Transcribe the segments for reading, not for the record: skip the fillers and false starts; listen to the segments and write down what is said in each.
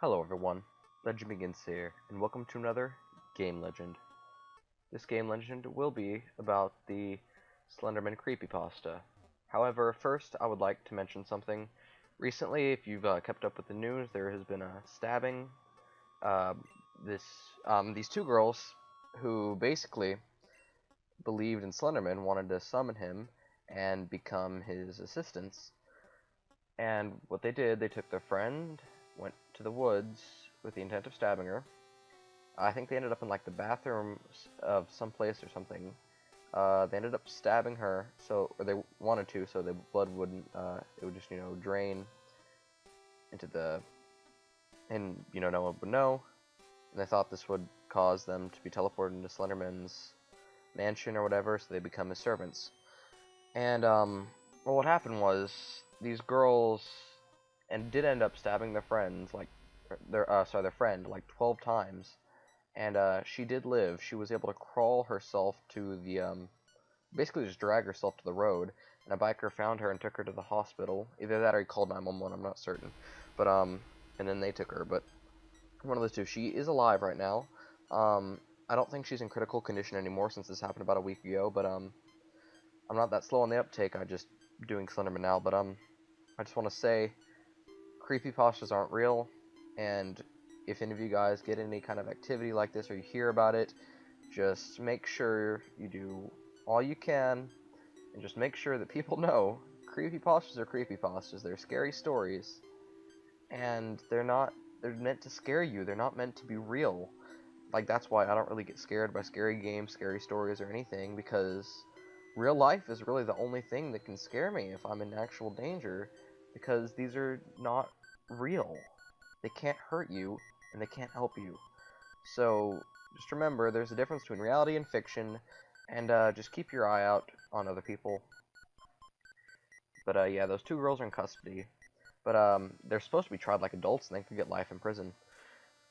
Hello everyone, LegendBegins here, and welcome to another Game Legend. This Game Legend will be about the Slenderman creepypasta. However, first I would like to mention something. Recently, if you've kept up with the news, there has been a stabbing. Uh, these two girls who basically believed in Slenderman wanted to summon him and become his assistants. And what they did, they took their friend, went to the woods with the intent of stabbing her. I think they ended up in like the bathroom of some place or something. They ended up stabbing her, or they wanted to, so the blood wouldn't, it would just, drain into and, no one would know. And they thought this would cause them to be teleported into Slenderman's mansion or whatever, so they become his servants. And, well, what happened was, these girls did end up stabbing their friends, their friend, like 12 times. And she did live. She was able to crawl herself to the, basically just drag herself to the road. And a biker found her and took her to the hospital. Either that or he called 911, I'm not certain. But, and then they took her. But one of those two. She is alive right now. I don't think she's in critical condition anymore since this happened about a week ago. But, I'm not that slow on the uptake. I'm just doing Slenderman now. But, I just want to say, creepypastas aren't real. And if any of you guys get any kind of activity like this or you hear about it, just make sure you do all you can and just make sure that people know creepypastas are creepypastas. They're scary stories, and they're meant to scare you. They're not meant to be real. Like, that's why I don't really get scared by scary games, scary stories, or anything, because real life is really the only thing that can scare me if I'm in actual danger, because these are not real. They can't hurt you, and they can't help you. So, just remember, there's a difference between reality and fiction, and just keep your eye out on other people. But, yeah, those two girls are in custody. But, they're supposed to be tried like adults, and they could get life in prison.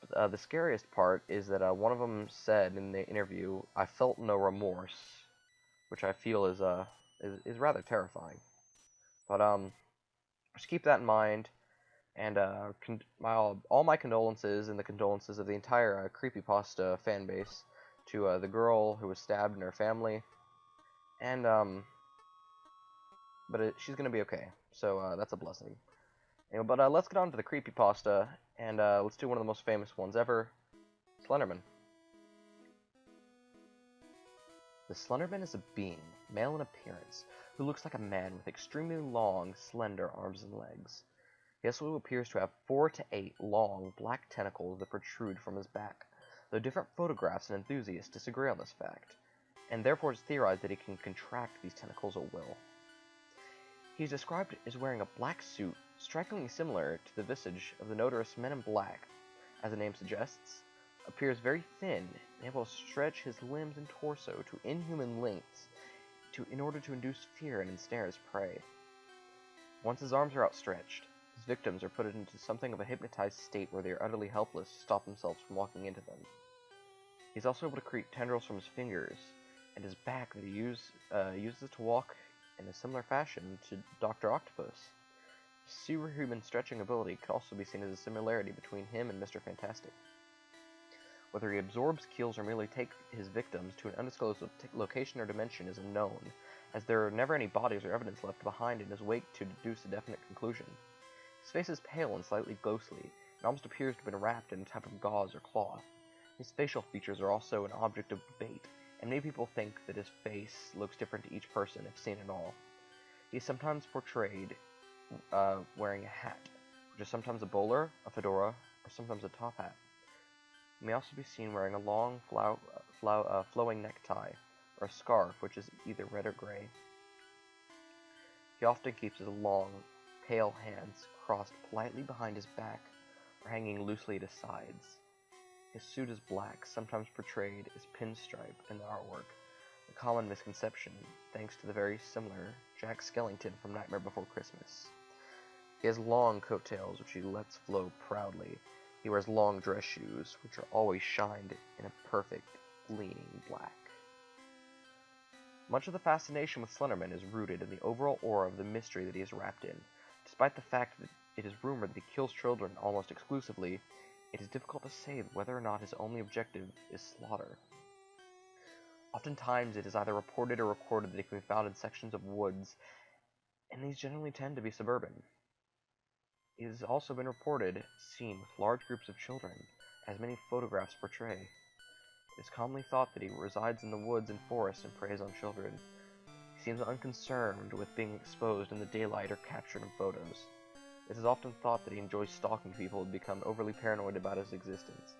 But, the scariest part is that one of them said in the interview, "I felt no remorse," which I feel is rather terrifying. But, just keep that in mind. And all my condolences and the condolences of the entire creepypasta fan base to the girl who was stabbed and her family. And but she's gonna be okay, so that's a blessing. Anyway, but let's get on to the creepypasta, and let's do one of the most famous ones ever, Slenderman. The Slenderman is a being, male in appearance, who looks like a man with extremely long, slender arms and legs. He also appears to have 4 to 8 long, black tentacles that protrude from his back, though different photographs and enthusiasts disagree on this fact, and therefore it's theorized that he can contract these tentacles at will. He is described as wearing a black suit, strikingly similar to the visage of the notorious Men in Black, as the name suggests, appears very thin, and able to stretch his limbs and torso to inhuman lengths in order to induce fear and ensnare his prey. Once his arms are outstretched, his victims are put into something of a hypnotized state where they are utterly helpless to stop themselves from walking into them. He's also able to create tendrils from his fingers and his back that he uses to walk in a similar fashion to Dr. Octopus. His superhuman stretching ability could also be seen as a similarity between him and Mr. Fantastic. Whether he absorbs, kills, or merely takes his victims to an undisclosed location or dimension is unknown, as there are never any bodies or evidence left behind in his wake to deduce a definite conclusion. His face is pale and slightly ghostly, and almost appears to have been wrapped in a type of gauze or cloth. His facial features are also an object of debate, and many people think that his face looks different to each person if seen at all. He is sometimes portrayed wearing a hat, which is sometimes a bowler, a fedora, or sometimes a top hat. He may also be seen wearing a long, flowing necktie, or a scarf, which is either red or gray. He often keeps his long, pale hands crossed politely behind his back or hanging loosely at his sides. His suit is black, sometimes portrayed as pinstripe in the artwork, a common misconception thanks to the very similar Jack Skellington from Nightmare Before Christmas. He has long coattails which he lets flow proudly. He wears long dress shoes which are always shined in a perfect, gleaming black. Much of the fascination with Slenderman is rooted in the overall aura of the mystery that he is wrapped in. Despite the fact that it is rumored that he kills children almost exclusively, it is difficult to say whether or not his only objective is slaughter. Oftentimes it is either reported or recorded that he can be found in sections of woods, and these generally tend to be suburban. It has also been reported seen with large groups of children, as many photographs portray. It is commonly thought that he resides in the woods and forests and preys on children. He seems unconcerned with being exposed in the daylight or captured in photos. It is often thought that he enjoys stalking people and become overly paranoid about his existence,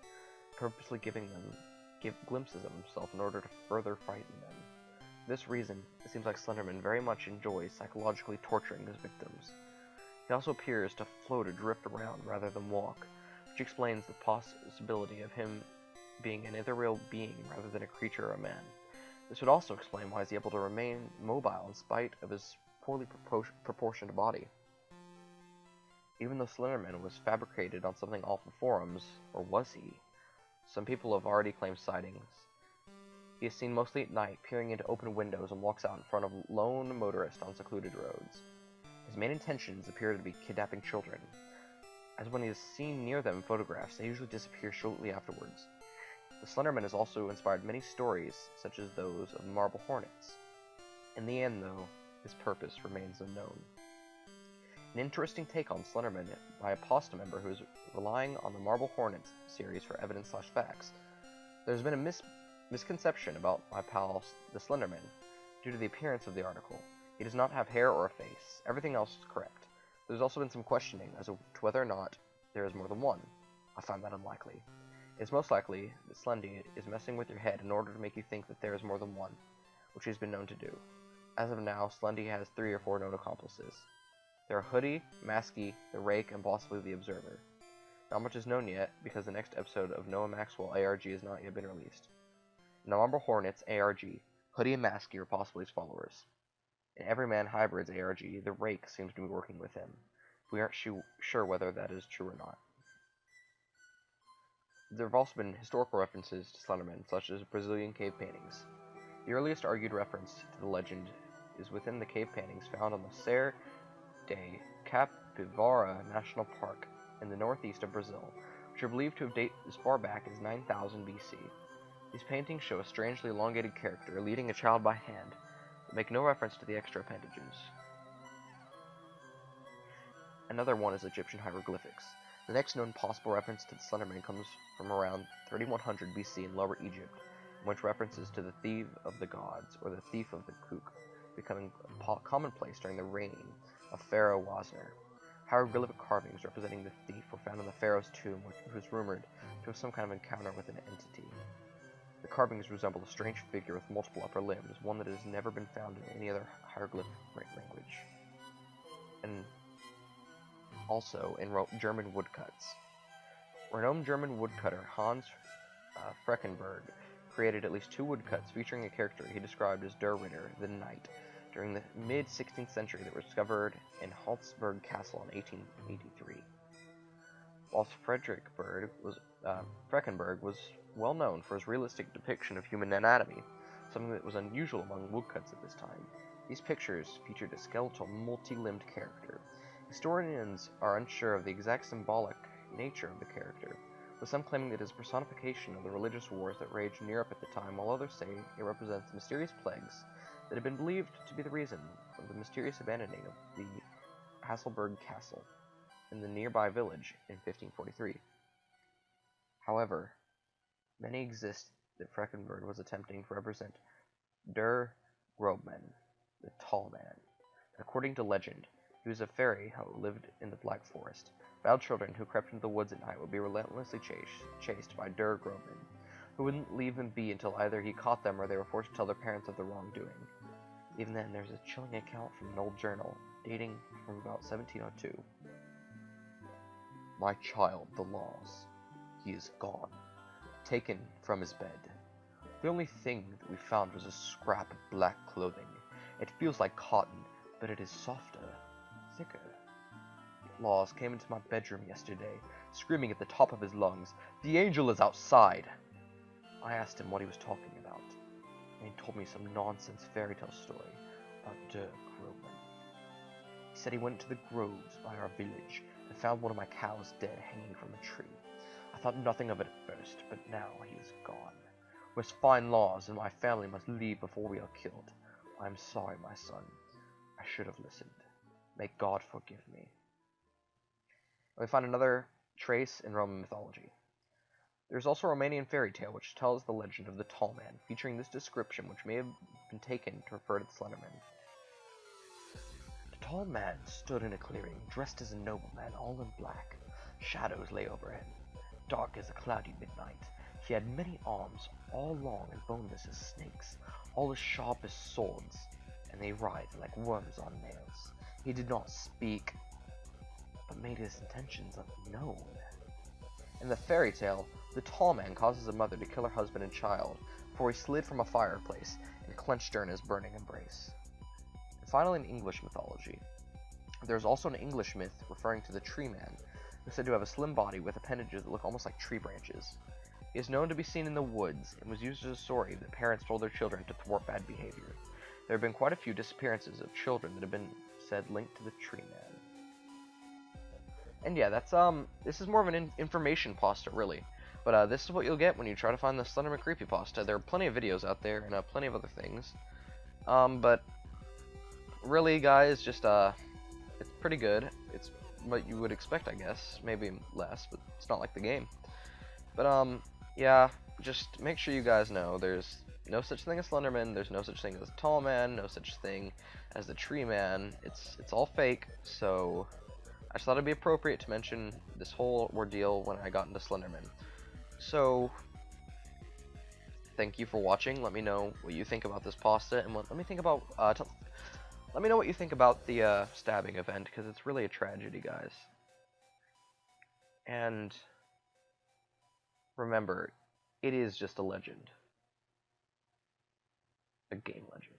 purposely giving them glimpses of himself in order to further frighten them. For this reason, it seems like Slenderman very much enjoys psychologically torturing his victims. He also appears to float or drift around rather than walk, which explains the possibility of him being an ethereal being rather than a creature or a man. This would also explain why he is able to remain mobile in spite of his poorly proportioned body. Even though Slenderman was fabricated on something awful forums, or was he? Some people have already claimed sightings. He is seen mostly at night, peering into open windows and walks out in front of lone motorists on secluded roads. His main intentions appear to be kidnapping children, as when he is seen near them in photographs, they usually disappear shortly afterwards. The Slenderman has also inspired many stories, such as those of marble hornets. In the end, though, his purpose remains unknown. An interesting take on Slenderman by a Pasta member who is relying on the Marble Hornets series for evidence/facts. There's been a misconception about my pal the Slenderman due to the appearance of the article. He does not have hair or a face. Everything else is correct. There's also been some questioning as to whether or not there is more than one. I find that unlikely. It's most likely that Slendy is messing with your head in order to make you think that there is more than one, which he's been known to do. As of now, Slendy has 3 or 4 known accomplices. There are Hoodie, Masky, the Rake, and possibly the Observer. Not much is known yet, because the next episode of Noah Maxwell ARG has not yet been released. In the Marble Hornets ARG, Hoodie and Masky are possibly his followers. In Everyman Hybrids ARG, the Rake seems to be working with him. We aren't sure whether that is true or not. There have also been historical references to Slenderman, such as Brazilian cave paintings. The earliest argued reference to the legend is within the cave paintings found on the Serra de Capivara National Park in the northeast of Brazil, which are believed to have dated as far back as 9000 BC. These paintings show a strangely elongated character leading a child by hand, but make no reference to the extra appendages. Another one is Egyptian hieroglyphics. The next known possible reference to the Slenderman comes from around 3100 BC in Lower Egypt, in which references to the thief of the gods, or the thief of the kook, becoming commonplace during the reign of Pharaoh Wasner. Hieroglyphic carvings representing the thief were found in the pharaoh's tomb, which was rumored to have some kind of encounter with an entity. The carvings resemble a strange figure with multiple upper limbs, one that has never been found in any other hieroglyphic language. And also in German woodcuts. Renowned German woodcutter Hans Freckenberg created at least 2 woodcuts featuring a character he described as Der Ritter, the Knight, during the mid-16th century that were discovered in Halsberg Castle in 1883. Whilst Freckenberg was well known for his realistic depiction of human anatomy, something that was unusual among woodcuts at this time. These pictures featured a skeletal, multi-limbed character. Historians are unsure of the exact symbolic nature of the character, with some claiming that it is a personification of the religious wars that raged in Europe at the time, while others say it represents mysterious plagues that have been believed to be the reason for the mysterious abandoning of the Hasselberg Castle in the nearby village in 1543. However, many exist that Freckenberg was attempting to represent Der Grobman, the Tall Man. According to legend, he was a fairy who lived in the Black Forest. Vile children who crept into the woods at night would be relentlessly chased by Der Grobman, who wouldn't leave them be until either he caught them or they were forced to tell their parents of the wrongdoing. Even then, there's a chilling account from an old journal, dating from about 1702. My child, the loss. He is gone, taken from his bed. The only thing that we found was a scrap of black clothing. It feels like cotton, but it is softer, thicker. Laws came into my bedroom yesterday, screaming at the top of his lungs, "The angel is outside!" I asked him what he was talking about, and he told me some nonsense fairy tale story about Der Grobman. He said he went to the groves by our village and found one of my cows dead hanging from a tree. I thought nothing of it at first, but now he is gone. With fine laws, and my family must leave before we are killed. I am sorry, my son. I should have listened. May God forgive me. We find another trace in Roman mythology. There's also a Romanian fairy tale which tells the legend of the Tall Man, featuring this description which may have been taken to refer to Slenderman. The tall man stood in a clearing, dressed as a nobleman, all in black. Shadows lay over him, dark as a cloudy midnight. He had many arms, all long and boneless as snakes, all as sharp as swords, and they writhed like worms on nails. He did not speak, but made his intentions unknown. In the fairy tale, the tall man causes a mother to kill her husband and child, for he slid from a fireplace and clenched her in his burning embrace. And finally, in English mythology, there is also an English myth referring to the tree man, who is said to have a slim body with appendages that look almost like tree branches. He is known to be seen in the woods, and was used as a story that parents told their children to thwart bad behavior. There have been quite a few disappearances of children that have been said linked to the tree man. And yeah, that's this is more of an information pasta, really. But this is what you'll get when you try to find the Slenderman creepypasta. There are plenty of videos out there, and plenty of other things. But really, guys, just it's pretty good. It's what you would expect, I guess. Maybe less, but it's not like the game. But yeah, just make sure you guys know there's no such thing as Slenderman. There's no such thing as a tall man. No such thing as the tree man. It's all fake. So I just thought it'd be appropriate to mention this whole ordeal when I got into Slenderman. So, thank you for watching. Let me know what you think about this pasta, and let me think about let me know what you think about the stabbing event, because it's really a tragedy, guys. And remember, it is just a legend, a game legend.